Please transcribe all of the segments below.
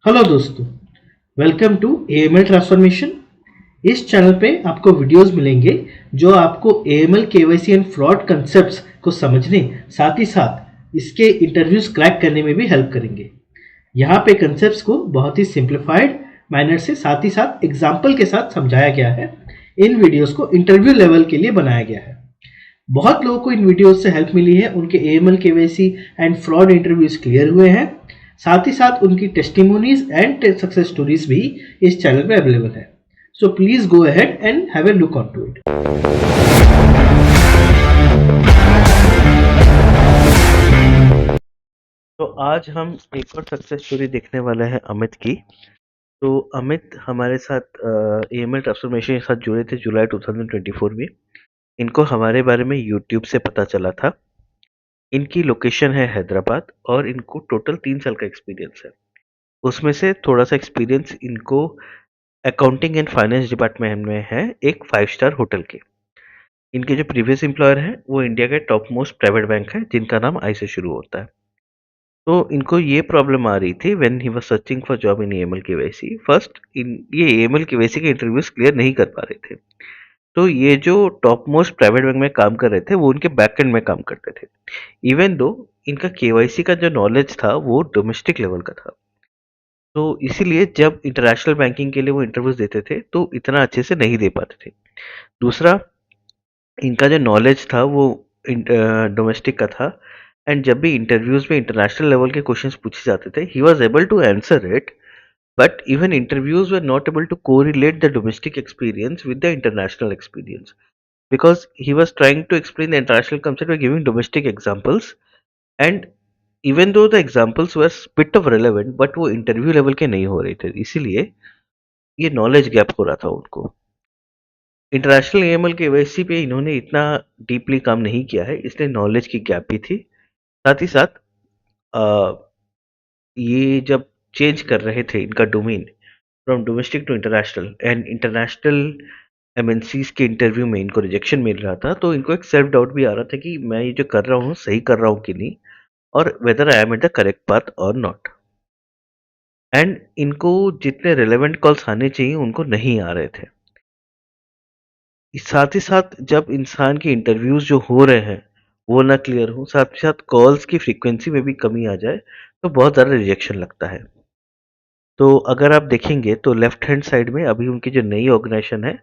Hello दोस्तों, welcome to AML transformation. इस channel पे आपको वीडियोस मिलेंगे जो आपको AML KYC and fraud concepts को समझने साथ ही साथ इसके इंटरव्यूज क्रैक करने में भी हेल्प करेंगे। यहाँ पे कंसेप्ट्स को बहुत ही सिंप्लीफाइड मैनर से साथ ही साथ एग्जाम्पल के साथ समझाया गया है। इन वीडियोस को इंटरव्यू लेवल के लिए बनाया गया है। बहुत लोगों को इन वीडियोस से हेल्प मिली है, उनके AML KYC and fraud interviews clear हुए हैं। साथ ही साथ उनकी टेस्टिमोनीज एंड सक्सेस स्टोरीज भी इस चैनल पे अवेलेबल है। So please go ahead and have a look on to it. तो आज हम एक और सक्सेस स्टोरी देखने वाले हैं अमित की। तो अमित हमारे साथ एएमएल ट्रांसफॉर्मेशन के साथ जुड़े थे जुलाई 2024 में। इनको हमारे बारे में यूट्यूब से पता चला था। इनकी लोकेशन है हैदराबाद और इनको टोटल 3 साल का एक्सपीरियंस है। उसमें से थोड़ा सा एक्सपीरियंस इनको अकाउंटिंग एंड फाइनेंस डिपार्टमेंट में है, एक 5 स्टार होटल के। इनके जो प्रीवियस एम्प्लॉयर हैं वो इंडिया के टॉप मोस्ट प्राइवेट बैंक है जिनका नाम आई से शुरू होता है। तो इनको ये प्रॉब्लम आ रही थी when he was searching for job in AML KYC. First ये एएमएल केवाईसी के इंटरव्यूज क्लियर नहीं कर पा रहे थे। तो ये जो टॉप मोस्ट प्राइवेट बैंक में काम कर रहे थे वो उनके बैक एंड में काम करते थे। इवन दो इनका केवाईसी का जो नॉलेज था वो डोमेस्टिक लेवल का था। तो इसीलिए जब इंटरनेशनल बैंकिंग के लिए वो इंटरव्यूज देते थे तो इतना अच्छे से नहीं दे पाते थे। दूसरा, इनका जो नॉलेज था वो डोमेस्टिक का था। एंड जब भी इंटरव्यूज में इंटरनेशनल लेवल के क्वेश्चंस पूछे जाते थे he was able to answer it, but even interviews were not able to correlate the domestic experience with the international experience because he was trying to explain the international concept by giving domestic examples, and even though the examples were bit of relevant but वो interview level के नहीं हो रहे थे, इसीलिए ये knowledge gap हो रहा था उनको। इंटरनेशनल एएमएल केवाईसी पे इन्होंने इतना डीपली काम नहीं किया है, इसलिए नॉलेज की गैप भी थी। साथ ही साथ ये जब चेंज कर रहे थे इनका domain from domestic to international and international MNCs के इंटरव्यू में इनको रिजेक्शन मिल रहा था, तो इनको एक सेल्फ डाउट भी आ रहा था कि मैं ये जो कर रहा हूँ सही कर रहा हूँ कि नहीं, और whether I am at the correct path और नॉट। एंड इनको जितने रिलेवेंट कॉल्स आने चाहिए उनको नहीं आ रहे थे। साथ ही साथ जब इंसान के इंटरव्यूज जो हो रहे हैं वो ना क्लियर हो, साथ ही साथ कॉल्स की फ्रीक्वेंसी में भी कमी आ जाए, तो बहुत ज़्यादा रिजेक्शन लगता है। तो अगर आप देखेंगे तो लेफ्ट हैंड साइड में अभी उनकी जो नई ऑर्गेनाइजेशन है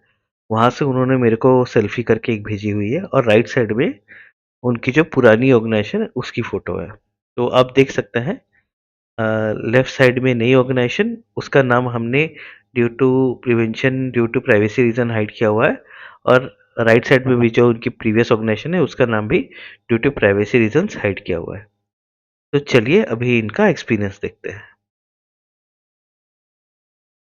वहाँ से उन्होंने मेरे को सेल्फी करके एक भेजी हुई है, और राइट साइड में उनकी जो पुरानी ऑर्गेनाइजेशन है उसकी फ़ोटो है। तो आप देख सकते हैं लेफ्ट साइड में नई ऑर्गेनाइजेशन, उसका नाम हमने due to prevention due to privacy reason hide किया हुआ है, और राइट साइड में भी जो उनकी प्रीवियस ऑर्गेनाइजेशन है उसका नाम भी due to privacy reasons hide किया हुआ है। तो चलिए अभी इनका एक्सपीरियंस देखते हैं।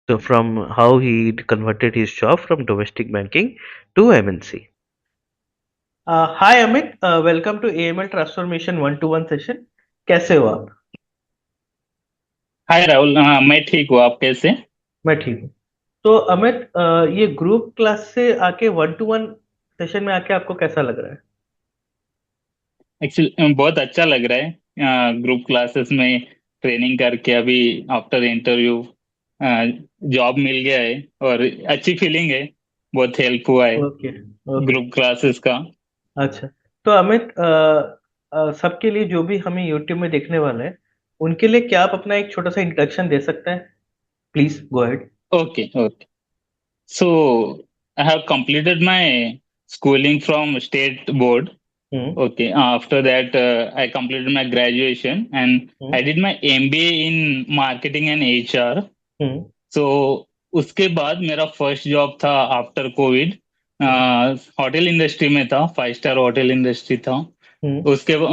So from how he converted his job from domestic banking to MNC. Hi Amit, welcome to AML Transformation 1-to-1 session. कैसे हो आप? हाय राहुल। मैं ठीक हूँ, आप कैसे? मैं ठीक हूँ। तो अमित, ये ग्रुप क्लास से आके 1-to-1 सेशन में आके आपको कैसा लग रहा है? एक्चुअली बहुत अच्छा लग रहा है। ग्रुप क्लासेस में ट्रेनिंग करके अभी आफ्टर इंटरव्यू जॉब मिल गया है और अच्छी फीलिंग है। बहुत हेल्प हुआ है ओके, ओके, ग्रुप क्लासेस का। अच्छा। तो अमित, सबके लिए जो भी हमें यूट्यूब में देखने वाले हैं उनके लिए क्या आप अपना एक छोटा सा इंट्रोडक्शन दे सकते हैं? Please go ahead. Okay okay. So I have completed my schooling from state board. Hmm, Okay. After that, I completed my graduation and I hmm, did my MBA in marketing and HR. Hmm, So उसके बाद मेरा first job था after Covid. हम्म, hotel industry में था, 5 star hotel industry था। हम्म,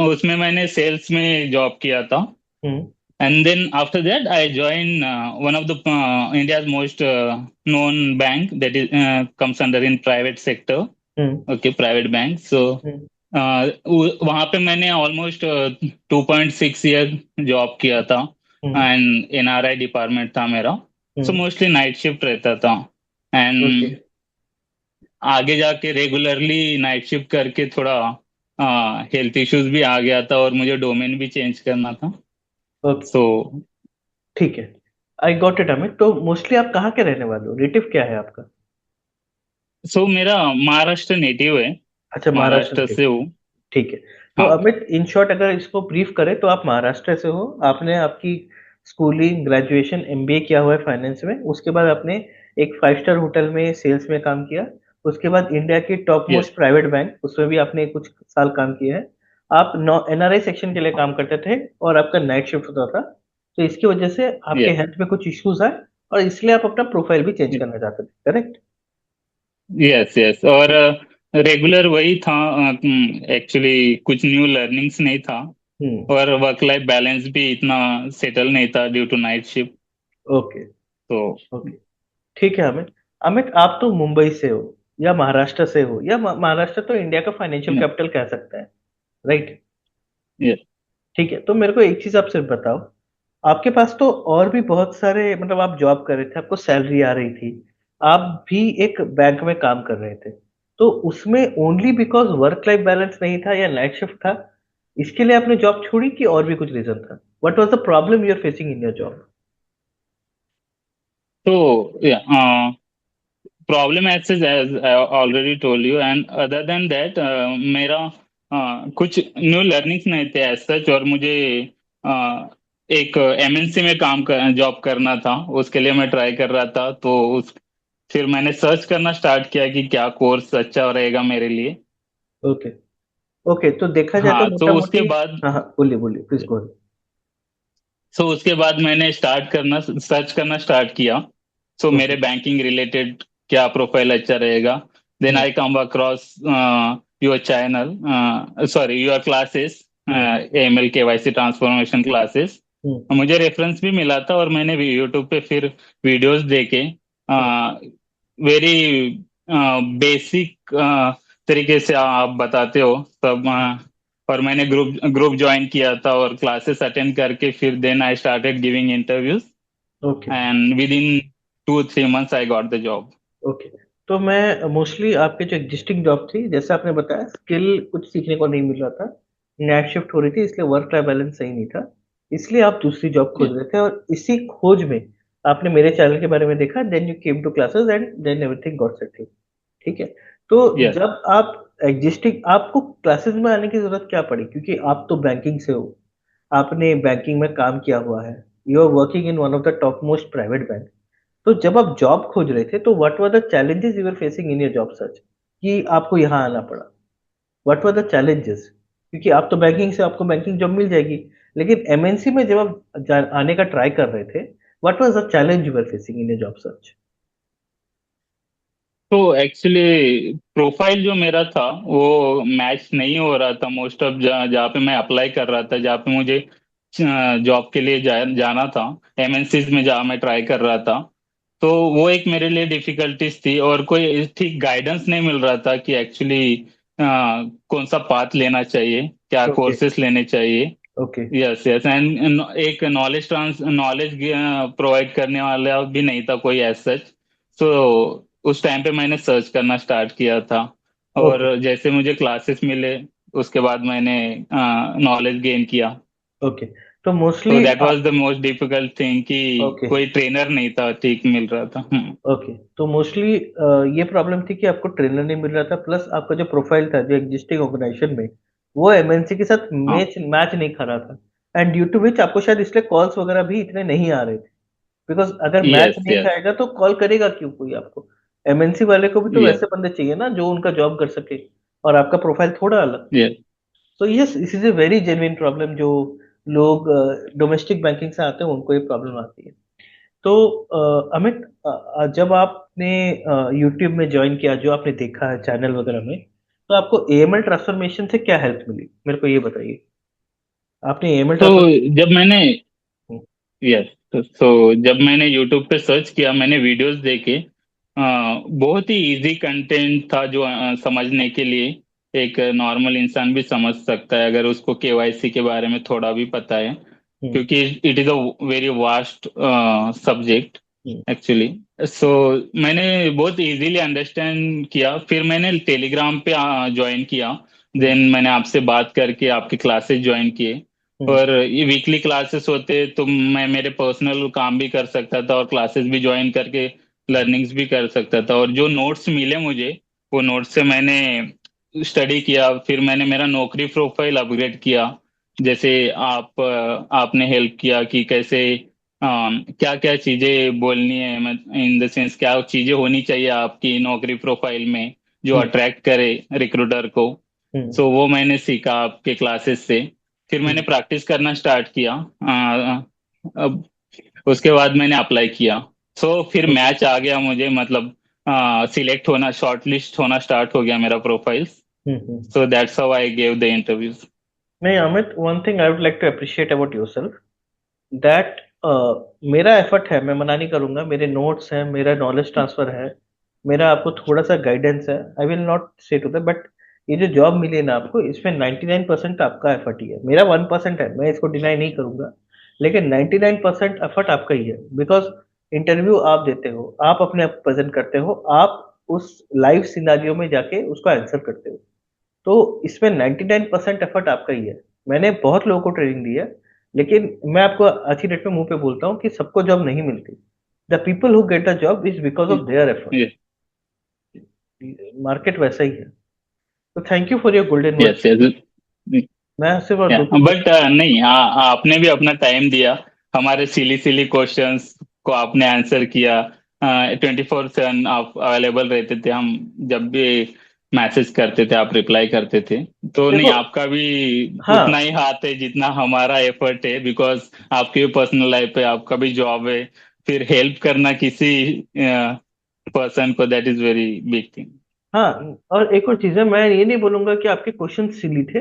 उसमें मैंने sales में जॉब किया था. हम्म, And then after that, I joined one of the India's most known bank that is comes under in private sector. Hmm, Okay, private bank. So हम्म, वहाँ पे मैंने ऑलमोस्ट 2.6 ईयर जॉब किया था. हम्म, एंड NRI डिपार्टमेंट था मेरा. सो हम्म, mostly night shift रहता था. Okay, and आगे जाके रेगुलरली नाइट शिफ्ट करके थोड़ा हेल्थ इश्यूज भी आ गया था और मुझे डोमेन भी चेंज करना था. ओके, सो ठीक है। I got it Amit. तो मोस्टली आप कहाँ के रहने वाले हो, नेटिव क्या है आपका? सो मेरा महाराष्ट्र नेटिव है। अच्छा, महाराष्ट्र महाराष्ट्र के। से हूँ। ठीक है। तो हाँ। अमित, इन शॉर्ट अगर इसको ब्रीफ करें तो आप महाराष्ट्र से हो, आपने आपकी स्कूलिंग, ग्रेजुएशन, एमबीए किया हुआ है फाइनेंस में, उसके बाद आपने एक 5 स्टार होटल में सेल्स में काम किया, उसके बाद इंडिया की top yes. Most private bank उसमें भी आपने कुछ साल काम किया है। आप एनआरआई सेक्शन के लिए काम करते थे और आपका नाइट शिफ्ट होता था, तो इसकी वजह से आपके यस। हेल्थ में कुछ इश्यूज आए और इसलिए आप अपना प्रोफाइल भी चेंज करना चाहते थे, करेक्ट? यस। यस। और रेगुलर वही था। एक्चुअली कुछ न्यू लर्निंग्स नहीं था। हम्म। और वर्क लाइफ बैलेंस भी इतना सेटल नहीं था due to night shift. Okay. तो ओके। ठीक है अमित। अमित, आप तो मुंबई से हो या महाराष्ट्र से हो, या महाराष्ट्र तो इंडिया का फाइनेंशियल कैपिटल कह सकते हैं, राइट? यस। ठीक है, तो मेरे को एक चीज आप सिर्फ बताओ, आपके पास तो और भी बहुत सारे, मतलब आप जॉब कर रहे थे, आपको सैलरी आ रही थी, आप भी एक बैंक में काम कर रहे थे, तो उसमें only because work life balance नहीं था या नाइट शिफ्ट था, इसके लिए आपने जॉब छोड़ी, कि और भी कुछ रीजन था? What was the problem you are facing in your job? तो problem as I already told you, and other than that मेरा कुछ न्यू लर्निंग्स नहीं थे एज सच। और मुझे एक एमएनसी में जॉब करना था, उसके लिए मैं ट्राई कर रहा था। तो उस फिर मैंने सर्च करना स्टार्ट किया कि क्या कोर्स अच्छा रहेगा मेरे लिए। ओके। ओके, तो देखा जाए तो हाँ। मोटा तो उसके मोटी। बाद हाँ हाँ, बोलिए बोलिए, प्लीज गो। मैंने स्टार्ट करना सर्च करना स्टार्ट किया। So okay. मेरे बैंकिंग रिलेटेड क्या प्रोफाइल अच्छा रहेगा। Then hmm. I come across your channel, sorry your classes, hmm. AML KYC transformation classes. Hmm. मुझे रेफरेंस भी मिला था और मैंने भी यूट्यूब पे फिर वीडियोस देखे, हम्म। वेरी बेसिक तरीके से आप बताते हो सब। और मैंने ग्रुप ग्रुप ज्वाइन किया था और क्लासेस अटेंड करके फिर then I started giving interviews, okay. And with in 2-3 months I got the job. Okay. तो मैं मोस्टली आपके जो एग्जिस्टिंग जॉब थी, जैसे आपने बताया, स्किल कुछ सीखने को नहीं मिल रहा था, नाइट शिफ्ट हो रही थी, इसलिए वर्क लाइफ बैलेंस सही नहीं था, इसलिए आप दूसरी जॉब खोज रहे थे, और इसी खोज में आपने मेरे चैनल के बारे में देखा, then you came to classes and then everything got settled. ठीक है। तो यस। जब आप एग्जिस्टिंग, आपको क्लासेस में आने की जरूरत क्या पड़ी, क्योंकि आप तो बैंकिंग से हो, आपने बैंकिंग में काम किया हुआ है, you are working in one of the top most private bank, तो जब आप जॉब खोज रहे थे तो what were the challenges you were facing in your job search, कि आपको यहाँ आना पड़ा? What were the challenges? क्योंकि आप तो बैंकिंग से, आपको बैंकिंग जॉब मिल जाएगी, लेकिन एमएनसी में जब आप आने का ट्राई कर रहे थे, what was the challenge you were facing in your job search? तो एक्चुअली प्रोफाइल जो मेरा था वो मैच नहीं हो रहा था मोस्ट ऑफ, जहाँ पे मैं अप्लाई कर रहा था, जहाँ पे मुझे जॉब के लिए जाना था, एमएनसीज में जहाँ मैं ट्राई कर रहा था। तो वो एक मेरे लिए डिफिकल्टीज थी और कोई ठीक गाइडेंस नहीं मिल रहा था कि एक्चुअली कौन सा पाथ लेना चाहिए, क्या ओके। कोर्सेस लेने चाहिए। ओके। यस। यस। एंड एक नॉलेज प्रोवाइड करने वाला भी नहीं था कोई एज सच। सो उस टाइम पे मैंने सर्च करना स्टार्ट किया था, और ओके। जैसे मुझे क्लासेस मिले उसके बाद मैंने नॉलेज गेन किया। ओके। तो तो mostly. That was the most difficult thing कि ओके। कोई ट्रेनर नहीं था ठीक मिल रहा था। ओके, तो मोस्टली ये प्रॉब्लम थी कि आपको ट्रेनर नहीं मिल रहा था, प्लस आपका जो प्रोफाइल था जो एग्जिस्टिंग ऑर्गेनाइजेशन में, वो एमएनसी के साथ हाँ। मैच मैच नहीं कर रहा था, एंड ड्यू टू विच आपको शायद इसलिए कॉल्स वगैरह भी इतने नहीं आ रहे थे, बिकॉज अगर मैच यस। नहीं यस। खाएगा तो कॉल करेगा क्यों कोई आपको? एमएनसी वाले को भी तो यस। वैसे बंदे चाहिए ना जो उनका जॉब कर सके, और आपका प्रोफाइल थोड़ा अलग था। Yes. So yes, this is a very genuine problem, जो लोग डोमेस्टिक बैंकिंग से आते हैं उनको ये प्रॉब्लम आती है। तो अमित, जब आपने यूट्यूब में ज्वाइन किया, जो आपने देखा है चैनल वगैरह में, तो आपको एएमएल ट्रांसफॉर्मेशन से क्या हेल्प मिली, मेरे को ये बताइए। आपने एएमएल तो ट्रांसफॉर्मेशन। जब मैंने यस तो जब मैंने यूट्यूब पे सर्च किया, मैंने वीडियोस देखे। बहुत ही इजी कंटेंट था जो समझने के लिए एक नॉर्मल इंसान भी समझ सकता है अगर उसको केवाईसी के बारे में थोड़ा भी पता है, क्योंकि it is a very vast subject actually. So मैंने बहुत इजीली अंडरस्टैंड किया, फिर मैंने टेलीग्राम पे ज्वाइन किया। देन मैंने आपसे बात करके आपके क्लासेस ज्वाइन किए, हम्म। और ये वीकली क्लासेस होते तो मैं मेरे पर्सनल काम भी कर सकता था और क्लासेस भी ज्वाइन करके लर्निंग्स भी कर सकता था। और जो नोट्स मिले मुझे, वो नोट्स से मैंने स्टडी किया, फिर मैंने मेरा नौकरी प्रोफाइल अपग्रेड किया। जैसे आपने हेल्प किया कि कैसे क्या क्या चीजें बोलनी है, इन द सेंस क्या चीजें होनी चाहिए आपकी नौकरी प्रोफाइल में जो हम्म। अट्रैक्ट करे रिक्रूटर को। हम्म। सो वो मैंने सीखा आपके क्लासेस से। फिर मैंने हम्म। प्रैक्टिस करना स्टार्ट किया। अब उसके बाद मैंने अप्लाई किया। सो फिर हम्म। मैच आ गया मुझे, मतलब सिलेक्ट होना, शॉर्टलिस्ट होना स्टार्ट हो गया मेरा profile. Hmm. So that's how I gave the interviews. नहीं Amit, one thing I would like to appreciate about yourself, that मेरा एफर्ट है, मैं मना नहीं करूंगा, मेरे नोट्स हैं, मेरा नॉलेज ट्रांसफर है, मेरा आपको थोड़ा सा गाइडेंस है, आई विल नॉट से टू दैट, बट ये जो जॉब मिली है ना आपको, इसमें 99% आपका एफर्ट ही है, मेरा 1% है, मैं इसको डिनाई नहीं करूंगा, लेकिन 99% एफर्ट आपका ही है। बिकॉज इंटरव्यू आप देते हो, आप अपने आप प्रेजेंट करते हो, आप उस लाइव सिनारियो में जाके उसको आंसर करते हो, तो इसमें 99% एफर्ट आपका ही है। मैंने बहुत लोगों को ट्रेनिंग दी है, लेकिन मैं आपको अच्छी डेट में मुंह पे बोलता हूँ कि सबको जॉब नहीं मिलती। The people who get the job is because of their effort. Market वैसा ही है। तो thank you for your golden yes words. Yes. मैं सिर्फ और या दो तीन बट नहीं, आपने भी अपना टाइम दिया। हमारे सिली सिली क्वेश्चंस को आपने आंसर किया। 24/7 आप अवेलेबल रहते थे, हम जब भी मैसेज करते थे आप रिप्लाई करते थे। तो नहीं, देखो। आपका भी उतना हाँ। ही हाथ है जितना हमारा एफर्ट है, बिकॉज आपकी भी पर्सनल लाइफ है, आपका भी जॉब है। फिर हेल्प करना किसी पर्सन को, that is very big thing. हाँ, और एक और चीज है, मैं ये नहीं बोलूंगा कि आपके क्वेश्चन सिली थे।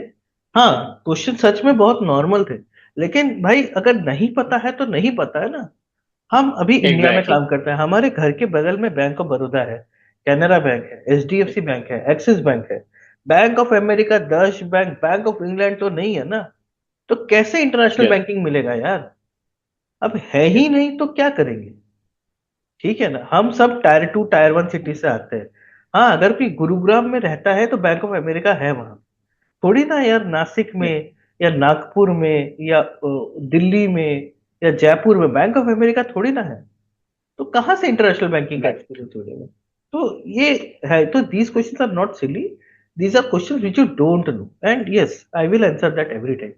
हाँ, क्वेश्चन सच में बहुत नॉर्मल थे, लेकिन भाई अगर नहीं पता है तो नहीं पता है ना। हम अभी इंडिया में एग्जैक्टली। काम करते हैं, हमारे घर के बगल में बैंक ऑफ बड़ौदा है, कैनरा बैंक है, एचडीएफसी बैंक है, एक्सिस बैंक है, bank of America, Dutch bank, bank of England तो नहीं है ना। तो कैसे इंटरनेशनल यस बैंकिंग मिलेगा यार? अब है ही नहीं तो क्या करेंगे? ठीक है ना, हम सब टायर 2 टायर 1 सिटी से आते हैं। हाँ, अगर कोई गुरुग्राम में रहता है तो बैंक ऑफ अमेरिका है वहां, थोड़ी ना यार नासिक में, या नागपुर में, या दिल्ली में, या जयपुर में बैंक ऑफ अमेरिका थोड़ी ना है। तो कहाँ से इंटरनेशनल बैंकिंग का राइट। एक्सपीरियंस हो जाएगा? तो ये है, तो these questions are not silly, these are questions which you don't know, and yes I will answer that every time.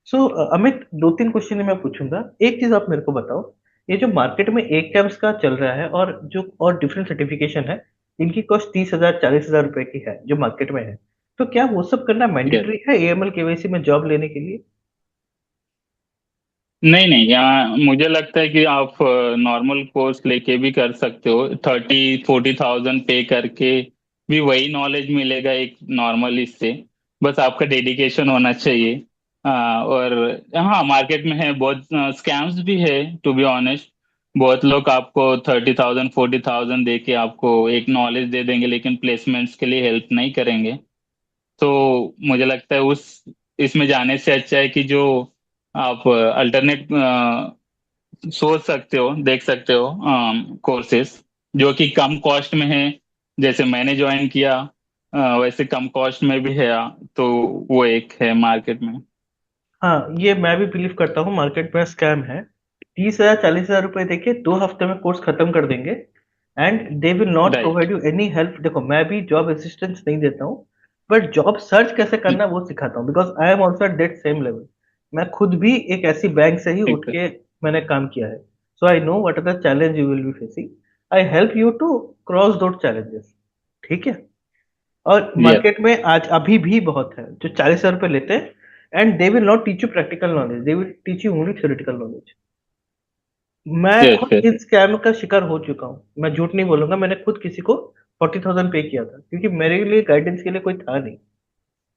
So Amit, दो तीन क्वेश्चन मैं पूछूंगा। एक चीज आप मेरे को बताओ, ये जो मार्केट में एक कैम्स का चल रहा है, और जो और डिफरेंट सर्टिफिकेशन है, इनकी कॉस्ट 30,000 40,000 रुपए की है जो मार्केट में है, तो क्या वो सब करना यस। मैंडेटरी है एएमएल केवाईसी में जॉब लेने के लिए? नहीं नहीं, यहाँ मुझे लगता है कि आप नॉर्मल कोर्स लेके भी कर सकते हो। 30-40,000 पे करके भी वही नॉलेज मिलेगा एक नॉर्मल इससे। बस आपका डेडिकेशन होना चाहिए। और हाँ, मार्केट में है बहुत स्कैम्स भी है, टू बी ऑनेस्ट। बहुत लोग आपको 30,000 40,000 दे के आपको एक नॉलेज दे देंगे, लेकिन प्लेसमेंट्स के लिए हेल्प नहीं करेंगे। तो मुझे लगता है उस इसमें जाने से अच्छा है कि जो आप अल्टरनेट सोच सकते हो, देख सकते हो कोर्सेस जो कि कम कॉस्ट में है। जैसे मैंने ज्वाइन किया, वैसे कम कॉस्ट में भी है। तो वो एक है मार्केट में। हाँ, ये मैं भी बिलीव करता हूँ, मार्केट में स्कैम है। 30,000 40,000 रुपए देके 2 हफ्ते में कोर्स खत्म कर देंगे, and they will not right. Provide you any help. देखो, मैं भी जॉब असिस्टेंस नहीं देता हूँ, बट जॉब सर्च कैसे करना है वो सिखाता हूँ, because I am also at that same level. मैं खुद भी एक ऐसी बैंक से ही उठ एग्जैक्ट। के मैंने काम किया है। So I know what are the challenge you will be facing. I help you to cross those challenges. ठीक है। और यस मार्केट में आज अभी भी बहुत है जो 40,000 रुपए लेते हैं, and they will not teach you practical knowledge, they will teach you only theoretical knowledge. मैं यस खुद यस। इस स्कैम का शिकार हो चुका हूँ, मैं झूठ नहीं बोलूंगा, मैंने खुद किसी को 40,000 पे किया था, क्योंकि मेरे लिए गाइडेंस के लिए कोई था नहीं।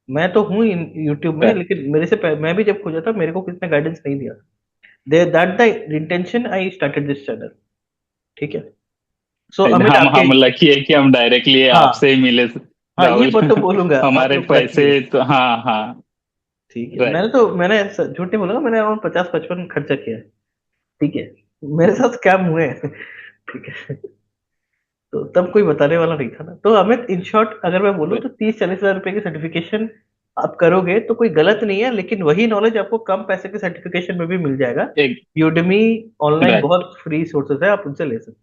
मैं तो हूँ यूट्यूब में, लेकिन मेरे से मैं भी जब खोजा था, मेरे को किसी ने गाइडेंस नहीं दिया। They that the intention I started this channel. ठीक है। सो अमित हम आपके, हम लकी है कि हम डायरेक्टली हाँ, आपसे ही मिले, हाँ, ये राहुल। बात तो बोलूंगा, आप हमारे लोग लकी पैसे हो। तो, हाँ हाँ। ठीक है, राइट। मैंने झूठ नहीं बोलूंगा, मैंने अराउंड 50-55 खर्चा किया है। ठीक है। मेरे साथ स्कैम हुए हैं। ठीक है। तो तब कोई बताने वाला नहीं था ना। तो अमित, इन शॉर्ट अगर मैं बोलूँ तो 30-40,000 रुपए की सर्टिफिकेशन आप करोगे तो कोई गलत नहीं है, लेकिन वही नॉलेज आपको कम पैसे के सर्टिफिकेशन में भी मिल जाएगा। एक यूडेमी ऑनलाइन राइट। बहुत फ्री सोर्सेज है, आप उनसे ले सकते हैं।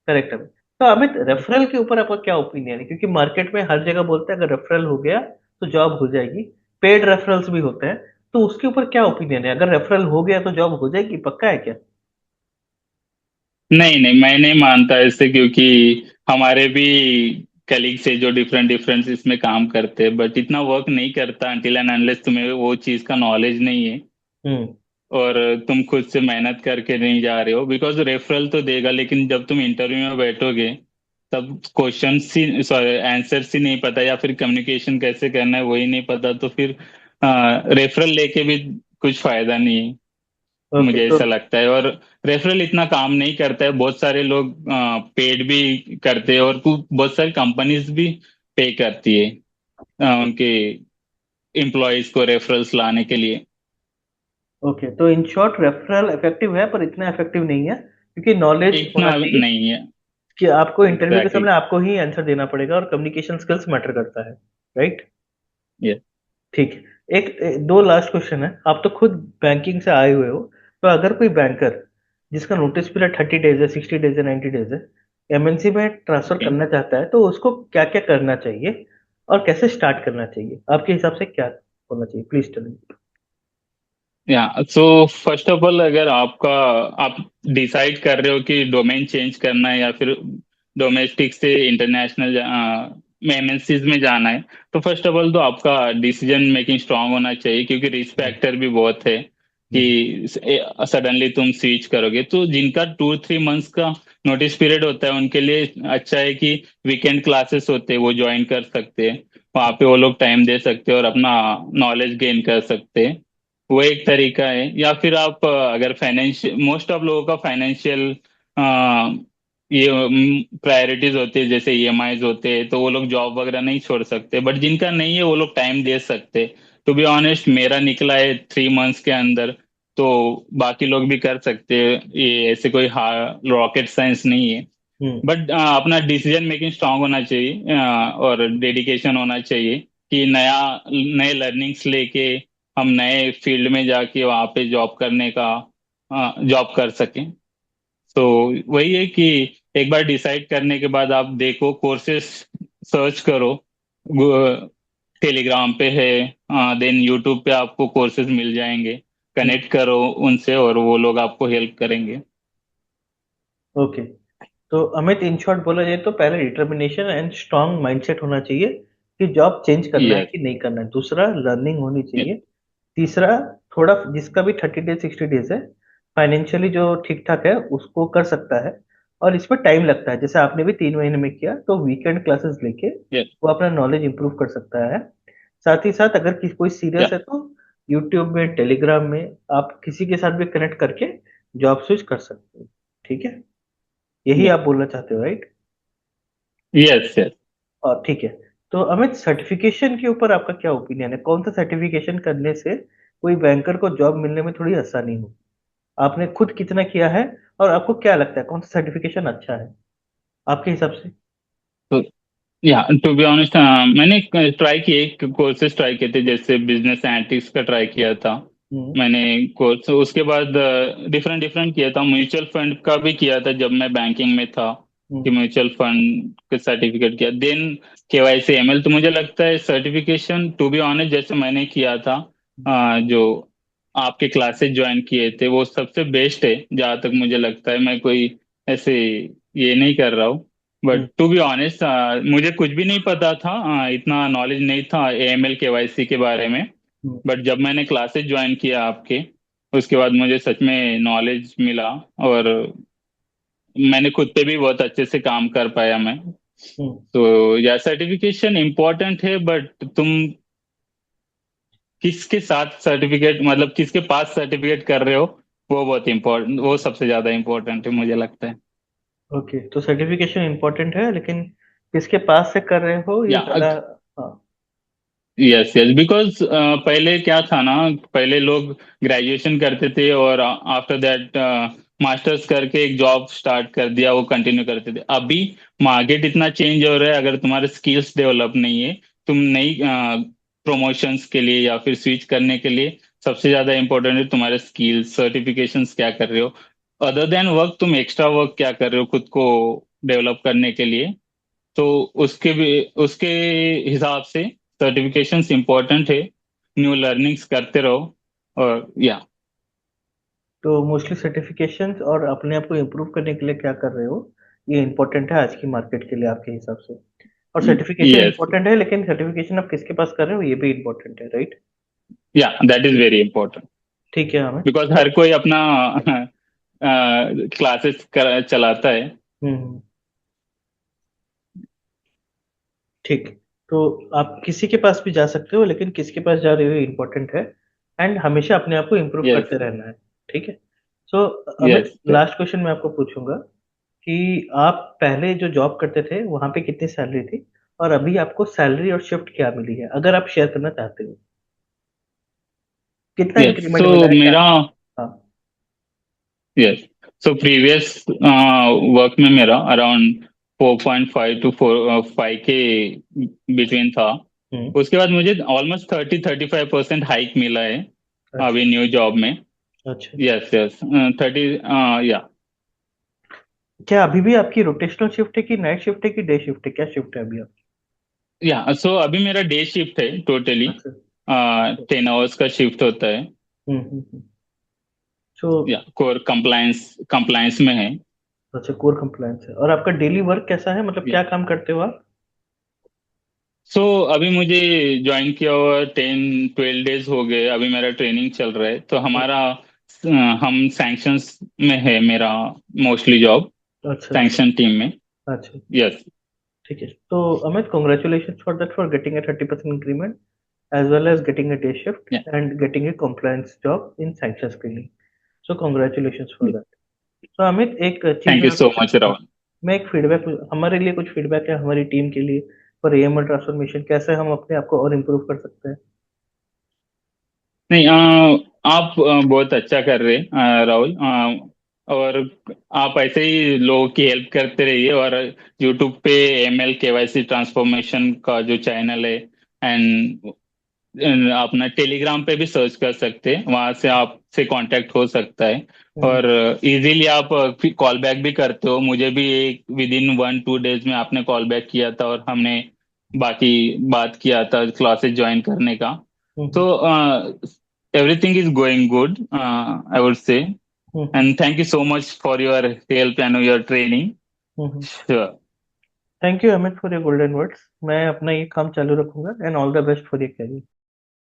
करेक्ट है। तो अमित, रेफरल के ऊपर आपका क्या ओपिनियन है? क्योंकि मार्केट में हर जगह बोलते हैं अगर रेफरल हो गया तो जॉब हो जाएगी। पेड रेफरल्स भी होते हैं, तो उसके ऊपर क्या ओपिनियन है? अगर रेफरल हो गया तो जॉब हो जाएगी, पक्का है क्या? नहीं नहीं, मैं नहीं मानता ऐसे, क्योंकि हमारे भी कलीग्स से जो डिफरेंट डिफरेंट इसमें काम करते हैं, बट इतना वर्क नहीं करता अनटिल एंड अनलेस तुम्हें वो चीज़ का नॉलेज नहीं है हम्म। और तुम खुद से मेहनत करके नहीं जा रहे हो। बिकॉज रेफरल तो देगा, लेकिन जब तुम इंटरव्यू में बैठोगे तब क्वेश्चन ही, सॉरी, आंसर ही नहीं पता, या फिर कम्युनिकेशन कैसे करना है वही नहीं पता, तो फिर रेफरल लेके भी कुछ फायदा नहीं है, ओके मुझे तो ऐसा लगता है। और रेफरल इतना काम नहीं करता है, बहुत सारे लोग पेड भी करते हैं, और बहुत सारी कंपनीज भी पे करती है उनके एम्प्लॉयज को रेफरल्स लाने के लिए। ओके तो इन शॉर्ट, रेफरल इफेक्टिव है पर इतना इफेक्टिव नहीं है, क्योंकि नॉलेज होना इतना चाहिए नहीं है। कि आपको इंटरव्यू के एग्जैक्टली। सामने आपको ही आंसर देना पड़ेगा, और कम्युनिकेशन स्किल्स मैटर करता है। राइट। यस। ठीक है। दो लास्ट क्वेश्चन है। आप तो खुद बैंकिंग से आए हुए हो, तो अगर कोई बैंकर जिसका नोटिस पीरियड 30 डेज है, 60 डेज है, 90 डेज है, एमएनसी में ट्रांसफर ओके। करना चाहता है, तो उसको क्या क्या करना चाहिए और कैसे स्टार्ट करना चाहिए? आपके हिसाब से क्या होना चाहिए? Please tell me. या सो फर्स्ट ऑफ ऑल, अगर आप डिसाइड कर रहे हो कि डोमेन चेंज करना है या फिर डोमेस्टिक से इंटरनेशनल एमएनसीज में जाना है, तो फर्स्ट ऑफ ऑल तो आपका डिसीजन मेकिंग स्ट्रांग होना चाहिए, क्योंकि रिस्क फैक्टर भी बहुत है कि सडनली तुम स्विच करोगे। तो जिनका 2-3 मंथ्स का नोटिस पीरियड होता है उनके लिए अच्छा है कि वीकेंड क्लासेस होते हैं वो ज्वाइन कर सकते हैं, वहाँ पे वो लोग टाइम दे सकते हैं और अपना नॉलेज गेन कर सकते हैं। वो एक तरीका है। या फिर आप अगर फाइनेंशियल, मोस्ट ऑफ लोगों का फाइनेंशियल ये प्रायोरिटीज होती है, जैसे ईएमआईज होते हैं, तो वो लोग जॉब वगैरह नहीं छोड़ सकते, बट जिनका नहीं है वो लोग टाइम दे सकते। टू बी ऑनेस्ट, मेरा निकला है 3 मंथ्स के अंदर, तो बाकी लोग भी कर सकते हैं, ये ऐसे कोई रॉकेट साइंस नहीं है। हम्म। बट अपना डिसीजन मेकिंग स्ट्रांग होना चाहिए और डेडिकेशन होना चाहिए कि नए लर्निंग्स लेके हम नए फील्ड में जाके वहाँ पे जॉब करने का जॉब कर सकें। तो वही है कि एक बार डिसाइड करने के बाद आप देखो, कोर्सेस सर्च करो, टेलीग्राम पे है, देन यूट्यूब पे आपको कोर्सेज मिल जाएंगे, कनेक्ट करो उनसे और वो लोग आपको हेल्प करेंगे। ओके तो अमित, इन शॉर्ट बोला जाए तो पहले डिटर्मिनेशन एंड स्ट्रांग माइंडसेट होना चाहिए कि जॉब चेंज करना है यस। कि नहीं करना है। दूसरा, लर्निंग होनी चाहिए। तीसरा, थोड़ा जिसका भी 30 डेज 60 डेज है, फाइनेंशियली जो ठीक ठाक है उसको कर सकता है। और इसमें टाइम लगता है, जैसे आपने भी 3 महीने में किया, तो वीकेंड क्लासेस लेके यस। वो अपना नॉलेज इंप्रूव कर सकता है। साथ ही साथ अगर कोई या सीरियस है तो यूट्यूब में, टेलीग्राम में आप किसी के साथ भी कनेक्ट करके जॉब स्विच कर सकते हो। ठीक है, यही आप बोलना चाहते हो, राइट? यस। यस। और ठीक है। तो अमित, सर्टिफिकेशन के ऊपर आपका क्या ओपिनियन है? कौन सा सर्टिफिकेशन करने से कोई बैंकर को जॉब मिलने में थोड़ी आसानी हो? आपने खुद कितना किया है, और आपको क्या लगता है कौन सा सर्टिफिकेशन अच्छा है आपके हिसाब से? तो या टू बी ऑनेस्ट, मैंने ट्राई किए, कोर्सेज ट्राई किए थे, जैसे बिजनेस एनालिटिक्स का ट्राई किया था हम्म। मैंने कोर्स। उसके बाद डिफरेंट डिफरेंट किया था, म्यूचुअल फंड का भी किया था जब मैं बैंकिंग में था, कि हम्म। म्यूचुअल फंड का सर्टिफिकेट किया। Then KYC ML. तो मुझे लगता है सर्टिफिकेशन, टू बी ऑनेस्ट, जैसे मैंने किया था, जो आपके क्लासेस ज्वाइन किए थे, वो सबसे बेस्ट है जहाँ तक मुझे लगता है। मैं कोई ऐसे ये नहीं कर रहा हूँ, but hmm. To be honest मुझे कुछ भी नहीं पता था, इतना नॉलेज नहीं था एएमएल केवाईसी के बारे में। हम्म। बट जब मैंने क्लासेस ज्वाइन किया आपके, उसके बाद मुझे सच में नॉलेज मिला, और मैंने खुद पे भी बहुत अच्छे से काम कर पाया मैं। हम्म। तो या सर्टिफिकेशन इम्पोर्टेंट है, बट तुम किसके साथ सर्टिफिकेट, मतलब किसके पास सर्टिफिकेट कर रहे हो, वो बहुत इम्पोर्टेंट, वो सबसे ज्यादा इम्पोर्टेंट है मुझे लगता है। ओके तो सर्टिफिकेशन इंपॉर्टेंट है, लेकिन किसके पास से कर रहे हो ये या ज्यादा। हाँ। यस यस, बिकॉज पहले क्या था ना, पहले लोग ग्रेजुएशन करते थे और आफ्टर दैट मास्टर्स करके एक जॉब स्टार्ट कर दिया, वो कंटिन्यू करते थे। अभी मार्केट इतना चेंज हो रहा है, अगर तुम्हारे स्किल्स डेवलप नहीं है, तुम नई प्रमोशंस के लिए या फिर स्विच करने के लिए सबसे ज्यादा इंपॉर्टेंट है तुम्हारे स्किल्स, सर्टिफिकेशंस क्या कर रहे हो। अदर देन वर्क तुम एक्स्ट्रा वर्क क्या कर रहे हो खुद को डेवलप करने के लिए। तो उसके भी उसके हिसाब से सर्टिफिकेशंस इंपॉर्टेंट है। न्यू लर्निंग्स करते रहो। और या तो मोस्टली सर्टिफिकेशंस और अपने आप को इम्प्रूव करने के लिए क्या कर रहे हो, ये इम्पोर्टेंट है आज की मार्केट के लिए आपके हिसाब से। और सर्टिफिकेशन यस, इम्पोर्टेंट है, लेकिन सर्टिफिकेशन आप किसके पास कर रहे हो ये भी इम्पोर्टेंट है, राइट? या दैट इज वेरी इंपॉर्टेंट। ठीक है हमें। बिकॉज तो हर कोई अपना क्लासेस चलाता है। हम्म, ठीक। तो आप किसी के पास भी जा सकते हो, लेकिन किसके पास जा रहे हो इम्पोर्टेंट है। एंड हमेशा अपने आप को इम्प्रूव यस, करते रहना है। ठीक है। सो अमित, यस। लास्ट क्वेश्चन मैं आपको पूछूंगा कि आप पहले जो जॉब करते थे वहां पे कितनी सैलरी थी, और अभी आपको सैलरी और शिफ्ट क्या मिली है, अगर आप शेयर करना चाहते हो। कितना यस इंक्रीमेंट सो मिला है क्या? मेरा हाँ। यस सो प्रीवियस वर्क में मेरा अराउंड 4.5 टू 5 के बिटवीन था। हम्म। उसके बाद मुझे ऑलमोस्ट 35% हाइक मिला है अच्छा। अभी न्यू जॉब में। अच्छा। Yes, yes. 30। या क्या अभी भी आपकी रोटेशनल शिफ्ट है कि नाइट शिफ्ट है कि डे शिफ्ट है, क्या शिफ्ट है अभी आप? या सो अभी मेरा डे शिफ्ट है टोटली। अच्छा। 10 आवर्स का शिफ्ट होता है। सो या कोर कंप्लायंस कंप्लायंस में है। अच्छा, कोर कंप्लायंस है। और आपका डेली वर्क कैसा है, मतलब क्या काम करते हो आप? सो अभी मुझे ज्वाइन किया हुआ 10-12 डेज हो गए। अभी मेरा ट्रेनिंग चल रहा है तो हमारा हम सैंक्शंस में है मेरा मोस्टली जॉब, अच्छा अच्छा। सैंक्शन टीम में। अच्छा। यस। ठीक है। तो Amit, congratulation for that, for getting a 30% increment, as well as getting a day shift या and getting a compliance job in sanction screening. So congratulations for that. तो अमित, एक चीज थैंक मैं यू सो आपसे, मच हाँ, राहुल। मैं एक फीडबैक, हमारे लिए कुछ फीडबैक है हमारी टीम के लिए फॉर एएमएल ट्रांसफॉर्मेशन, कैसे हम अपने आप को और इम्प्रूव कर सकते हैं। नहीं, आप बहुत अच्छा कर रहे हैं राहुल। और आप ऐसे ही लोगों की हेल्प करते रहिए। और यूट्यूब पे एमएल केवाईसी ट्रांसफॉर्मेशन का जो चैनल है, एंड अपना टेलीग्राम पे भी सर्च कर सकते हैं, वहां से आपसे कांटेक्ट हो सकता है। हम्म। और इजीली आप कॉल बैक भी करते हो। मुझे भी एक विद इन 1-2 डेज में आपने कॉल बैक किया था और हमने बाकी बात किया था क्लासेस ज्वाइन करने का। हम्म। तो everything is going good, I would say. Hmm. And thank you so much for your help and your training. Hmm. Sure. Thank you Amit for your golden words. मैं अपना ये काम चालू रखूंगा, and all the best for your career.